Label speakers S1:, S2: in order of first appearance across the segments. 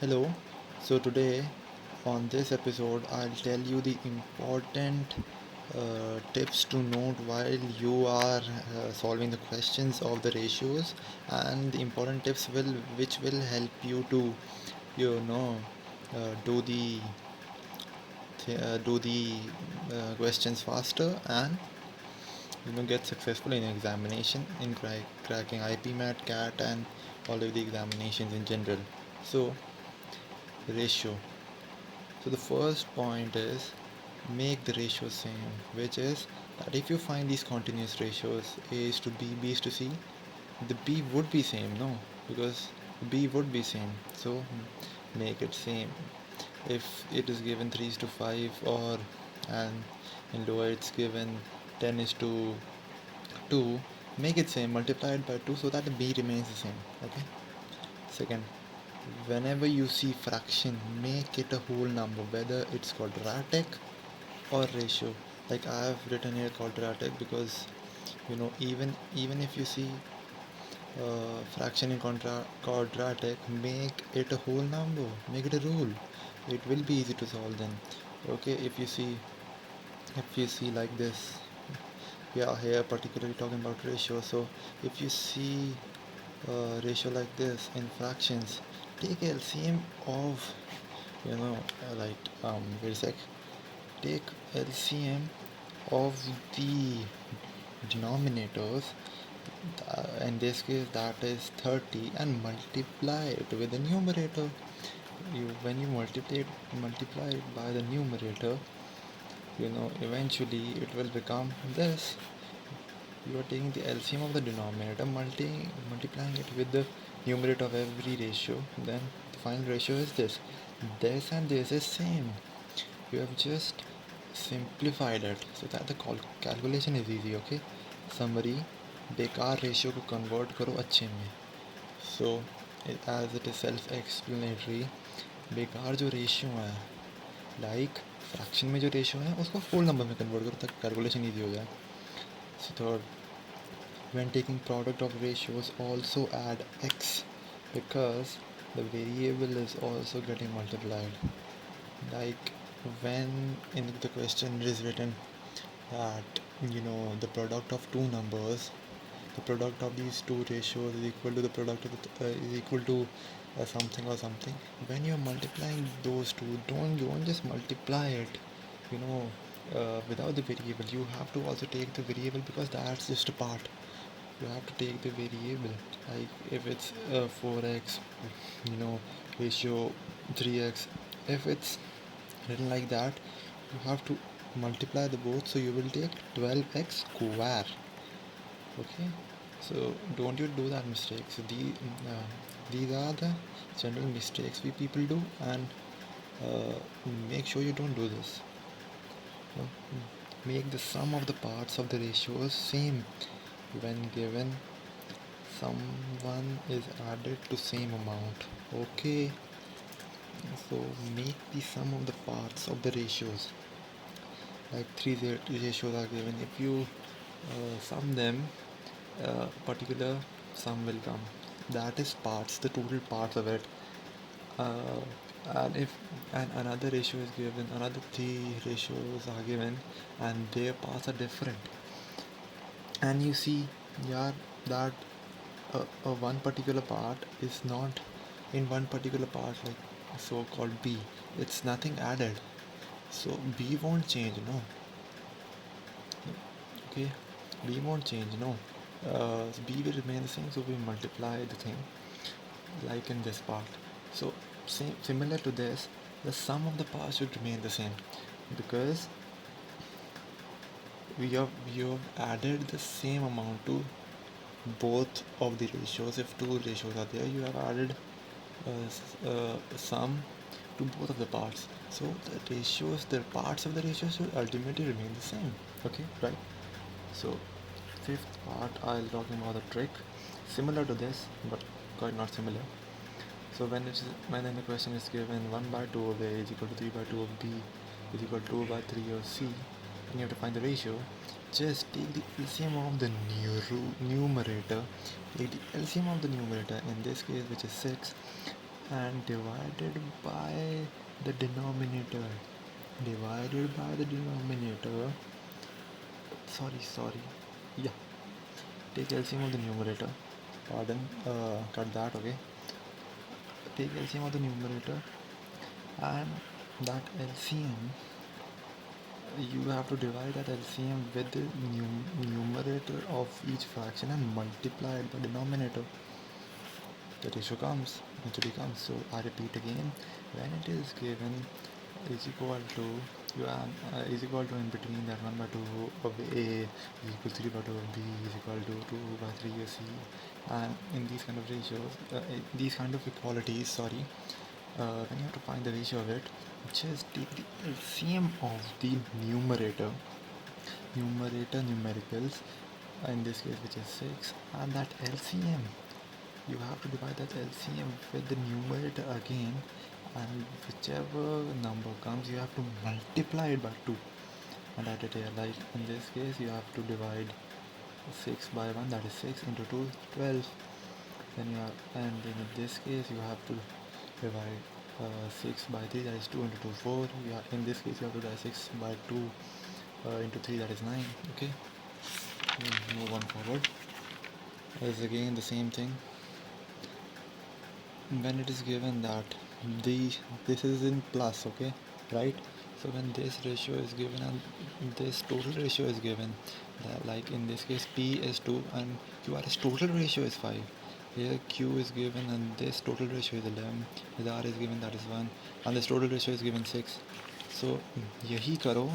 S1: Hello. So today on this episode, I'll tell you the important tips to note while you are solving the questions of the ratios, and the important tips which will help you to you know do the questions faster and get successful in examination in cracking IPM, CAT, and all of the examinations in general. So ratio. So the first point is make the ratio same, which is that if you find these continuous ratios a is to b, b is to c, the b would be same, no? Because b would be same. So make it same. If it is given 3 is to 5 or and in lower it's given 10 is to 2, make it same, multiply it by 2 so that the b remains the same. Okay. Second, whenever you see fraction, make it a whole number, whether it's quadratic or ratio. Like I have written here quadratic because even if you see fraction in quadratic, make it a whole number, make it a rule. It will be easy to solve then. Okay, if you see like this, yeah, here particularly talking about ratio. So if you see ratio like this in fractions, take LCM of wait a sec, take LCM of the denominators, in this case that is 30, and multiply it with the numerator. When you multiply it by the numerator, eventually it will become this. You are taking the LCM of the denominator, multiplying it with the numerator of every ratio, then the final ratio is this. This and this is same. You have just simplified it so that the calculation is easy. Okay. Summary, बेकार ratio को convert करो अच्छे में. So as it is self explanatory, बेकार जो ratio है, like fraction में जो रेशियो है उसको होल नंबर में कन्वर्ट करो ताकि कैलकुलेशन ईजी हो जाए. So third, when taking product of ratios, also add x, because the variable is also getting multiplied. Like when in the question it is written that the product of two numbers, the product of these two ratios is equal to the product of is equal to something or something. When you're multiplying those two, don't just multiply it, you know without the variable. You have to also take the variable, because that's just a part. You have to take the variable. Like if it's 4x, you know ratio 3x, if it's written like that, you have to multiply the both, so you will take 12x square. Okay, so don't you do that mistake. So these are the general mistakes we people do, and uh, make sure you don't do this. uh, Make the sum of the parts of the ratios same. When given, someone is added to same amount. Okay, so make the sum of the parts of the ratios. Like three ratios are given. If you sum them, particular sum will come. That is parts, the total parts of it. uh, and if another ratio is given, another three ratios are given, and their parts are different, and you see, yeah, that one particular part is not in one particular part, like so called b, it's nothing added, so b won't change, no. Okay, b won't change, no. So b will remain the same, so we multiply the thing like in this part. So similar to this, the sum of the parts should remain the same, because we have added the same amount to both of the ratios. If two ratios are there, you have added sum to both of the parts, so the parts of the ratios should ultimately remain the same. Okay, right? So fifth part, I'll talking about the trick similar to this, but quite not similar. So when the question is given 1 by 2 of A is equal to 3 by 2 of B is equal to 2 by 3 of C, and you have to find the ratio, just take the LCM of the numerator. Take the LCM of the numerator, in this case which is 6, and divided by the denominator. Divided by the denominator. Sorry. Yeah, take LCM of the numerator. Pardon, cut that, okay? Take LCM of the numerator, and that LCM, you have to divide that LCM with the numerator of each fraction and multiply it by denominator. The ratio comes, it becomes. So I repeat again, when it is given is equal to is equal to in between that 1 by 2 of A is equal to 3 by 2 of B is equal to 2 by 3 of C, and in these kind of ratios, these kind of equalities, sorry, when you have to find the ratio of it, just take the LCM of the numericals, in this case which is 6, and that LCM, you have to divide that LCM with the numerator again, and whichever number comes you have to multiply it by 2 and add it here. Like in this case you have to divide 6 by 1, that is 6, into 2, 12. Then you have, and in this case you have to divide 6 by 3, that is 2, into 2, 4. In this case you have to divide 6 by 2 into 3, that is 9. Okay, move on forward. It's again the same thing. When it is given that this is in plus, okay, right? So when this ratio is given and this total ratio is given, that like in this case P is 2 and QR's total ratio is 5. Here Q is given and this total ratio is 11, this R is given, that is 1, and this total ratio is given 6. So yahi karo,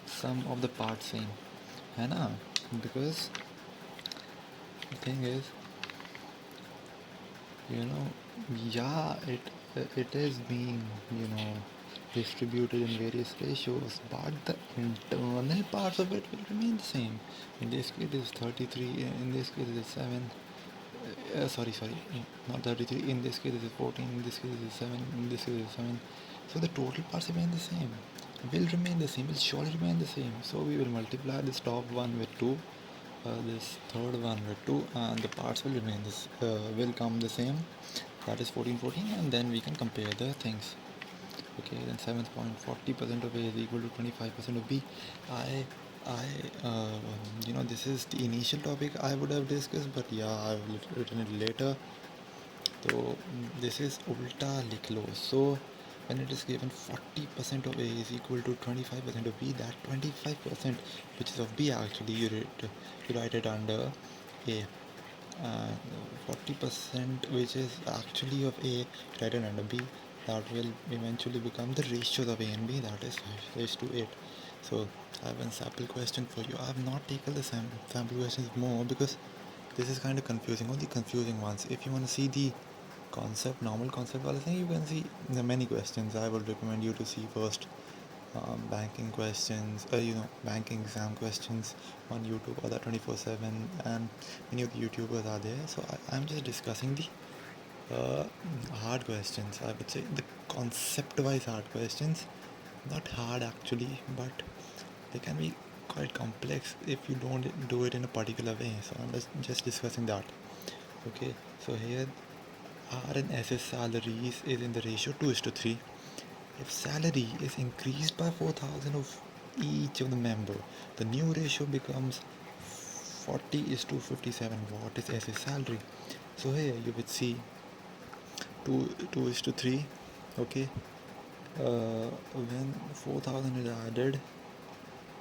S1: sum of the parts same, है ना? Because the thing is, it is being, distributed in various ratios, but the internal parts of it will remain the same. In this case it is 33, in this case it is 7, sorry, not 33, in this case it is 14, in this case it is 7, in this case it is 7. So the total parts remain the same, will surely remain the same. So we will multiply this top one with 2, this third one with 2, and the parts will remain will come the same, that is 14, and then we can compare the things. Okay, then 7.40% of A is equal to 25% of B. This is the initial topic I would have discussed, but yeah, I've written it later. So this is ulta likh lo. So when it is given 40% of A is equal to 25% of B, that 25% which is of B, actually you write it under A. 40% which is actually of A, write it under B. That will eventually become the ratios of A and B, that is 5:8. So I have a sample question for you. I have not taken the sample questions more because this is kind of confusing, only confusing ones. If you want to see the normal concept wala thing, you can see the many questions. I would recommend you to see first banking questions, banking exam questions on YouTube, or that 24/7, and many of the YouTubers are there. So I'm just discussing the hard questions. I would say the concept-wise hard questions, not hard actually, but they can be quite complex if you don't do it in a particular way. So I'm just discussing that. Okay, so here R and S's salaries is in the ratio 2:3. If salary is increased by 4,000 of each of the member, the new ratio becomes 40:57. What is S's salary? So here you would see 2:3. Okay, when 4,000 is added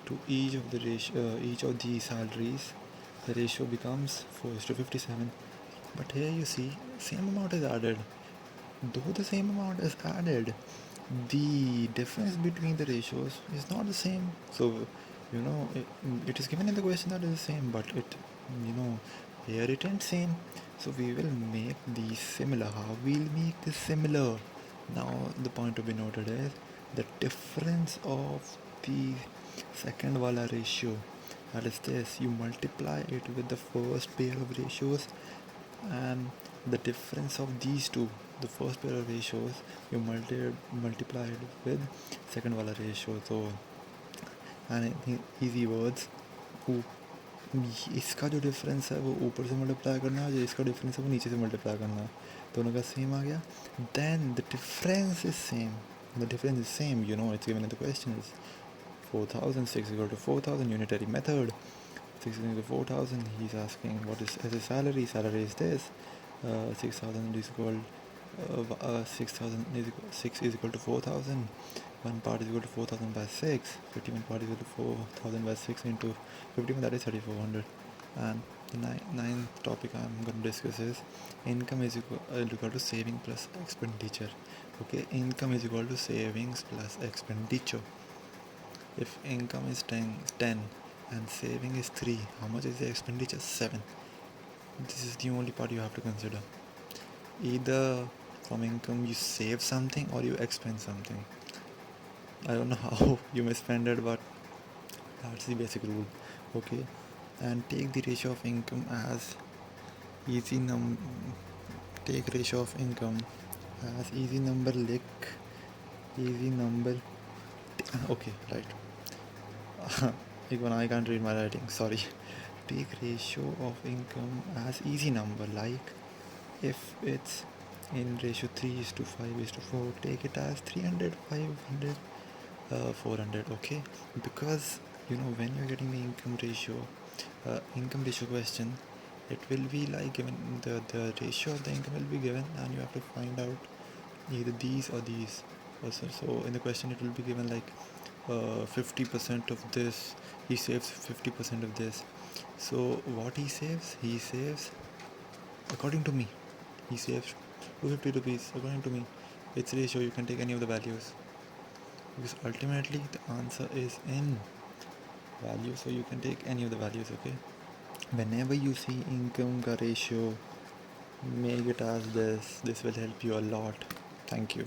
S1: to each of the salaries, the ratio becomes 4:57. But here you see same amount is added. Though the same amount is added, the difference between the ratios is not the same. So it is given in the question that it is the same, but here it ain't same. So we will make these similar. How we'll make this similar? Now the point to be noted is the difference of the second wala ratio, that is this, you multiply it with the first pair of ratios, and the difference of these two, the first pair of ratios, you multiply it with second wala ratio. So, and in easy words, इसका जो difference है वो ऊपर से multiply करना है, जो इसका डिफरेंस है वो नीचे से मल्टीप्लाई करना है, दोनों का सेम आ गया. Then the difference is same. The difference is same, you know, it's given in the question is 4000, 6 equal to 4000, unitary method. 6 is equal to 4000, he's asking what is as a salary. Salary is this. 6000 is equal 6000 is equal, 6 is equal to 4000. One part is equal to 4000 by 6. 51 part is equal to 4000 by 6 into 51, that is 3400. And the ninth topic I'm going to discuss is income is equal to saving plus expenditure. Okay, income is equal to savings plus expenditure. If income is 10 and saving is 3, how much is the expenditure? 7. This is the only part you have to consider. Either from income you save something or you expend something. I don't know how you may spend it, but that's the basic rule. Okay, and take the ratio of income as easy take ratio of income as easy number lick easy number okay, right. Even I can't read my writing, sorry. Take ratio of income as easy number, like if it's in ratio 3 is to 5 is to 4, take it as 300, 500, 400. Okay, because you know when you're getting the income ratio question, it will be like given the ratio of the income will be given and you have to find out either these or these. So in the question it will be given like 50% of this, he saves 50% of this. So what he saves according to me, he saves 250 rupees according to me. It's ratio, you can take any of the values, because ultimately the answer is in value, so you can take any of the values. Okay, whenever you see income ka ratio, make it as this will help you a lot. Thank you.